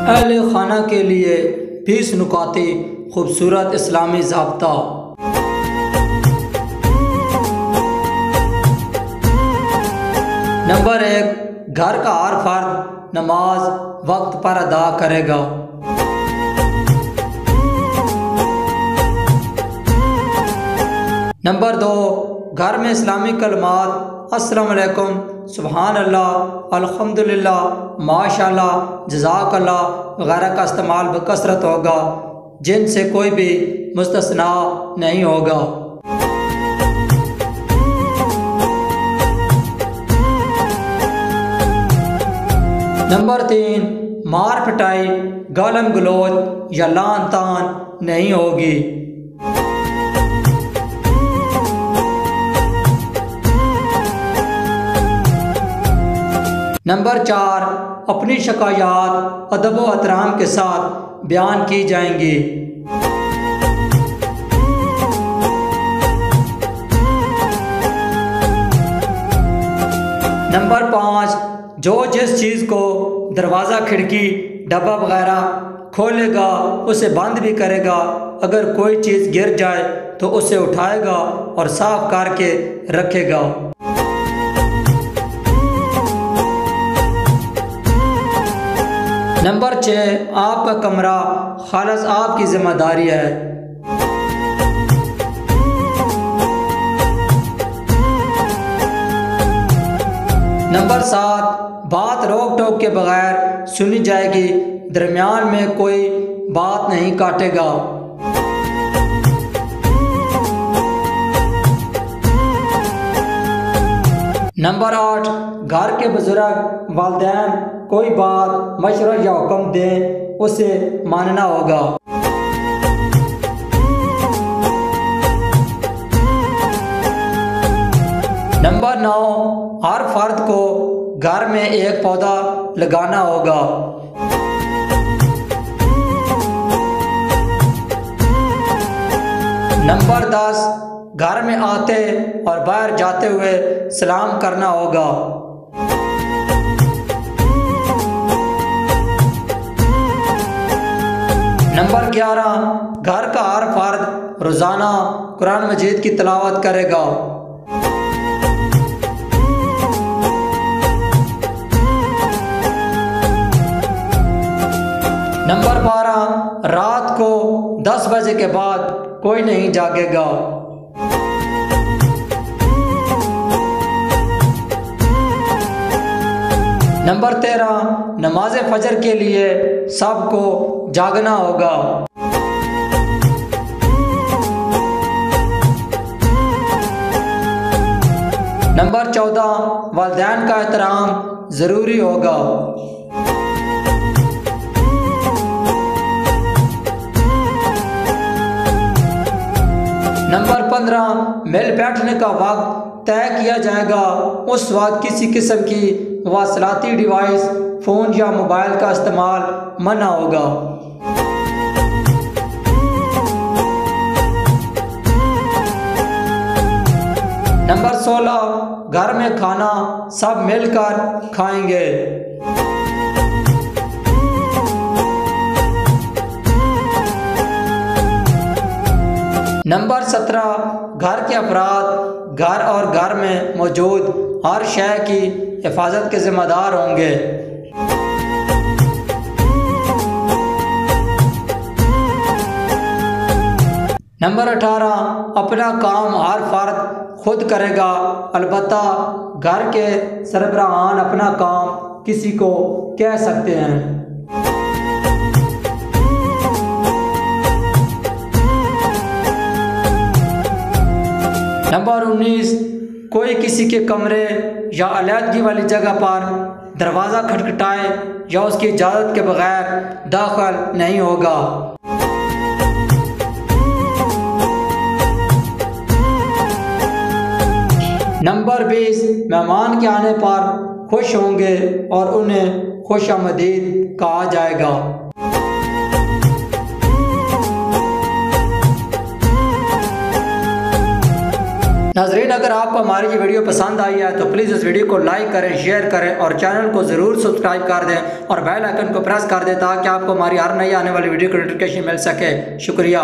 अहले खाना के लिए 20 नुकाती खूबसूरत इस्लामी ज़ाब्ता। नंबर 1, घर का हर फर्द नमाज वक्त पर अदा करेगा। नंबर 2, घर में इस्लामी कलमात अस्सलाम वालेकुम, सुबहान अल्लाह, अल्हम्दुलिल्लाह, माशाअल्लाह, जज़ाकल्लाह वगैरह का इस्तेमाल बकसरत होगा, जिनसे कोई भी मुस्तस्ना नहीं होगा। नंबर 3, मार पिटाई, गालम गलोच या लान तान नहीं होगी। नंबर 4, अपनी शिकायत अदब व एहतराम के साथ बयान की जाएंगी। नंबर 5, जो जिस चीज़ को दरवाज़ा, खिड़की, डब्बा वगैरह खोलेगा उसे बंद भी करेगा। अगर कोई चीज़ गिर जाए तो उसे उठाएगा और साफ करके रखेगा। नंबर 6, आपका कमरा खालस आपकी जिम्मेदारी है। नंबर 7, बात रोक टोक के बगैर सुनी जाएगी, दरमियान में कोई बात नहीं काटेगा। नंबर 8, घर के बुजुर्ग वालिदैन कोई बात, मशवरा या हुक्म दें उसे मानना होगा। नंबर 9, हर फर्द को घर में एक पौधा लगाना होगा। नंबर 10, घर में आते और बाहर जाते हुए सलाम करना होगा। नंबर 11, घर का हर फर्द रोज़ाना कुरान मजीद की तिलावत करेगा। नंबर 12, रात को 10 बजे के बाद कोई नहीं जागेगा। नंबर 13, नमाज फजर के लिए सबको जागना होगा। नंबर 14, वालिदैन का एहतराम ज़रूरी होगा। नंबर 15, मिल बैठने का वक्त तय किया जाएगा। उस वक्त किसी किस्म की वासलाती डिवाइस, फ़ोन या मोबाइल का इस्तेमाल मना होगा। नंबर 16, घर में खाना सब मिलकर खाएंगे। नंबर 17, घर के अफराद घर और घर में मौजूद हर शय की हिफाजत के जिम्मेदार होंगे। नंबर 18, अपना काम हर फर्द खुद करेगा, अलबत्ता घर के सरबराहान अपना काम किसी को कह सकते हैं। नंबर 19, कोई किसी के कमरे या अलहदगी वाली जगह पर दरवाज़ा खटखटाए या उसकी इजाज़त के बगैर दाखिल नहीं होगा। नंबर 20, मेहमान के आने पर खुश होंगे और उन्हें खुशामदीद कहा जाएगा। नाज़रीन, अगर आपको हमारी ये वीडियो पसंद आई है तो प्लीज़ इस वीडियो को लाइक करें, शेयर करें और चैनल को ज़रूर सब्सक्राइब कर दें और बेल आइकन को प्रेस कर दें ताकि आपको हमारी हर नई आने वाली वीडियो की नोटिफिकेशन मिल सके। शुक्रिया।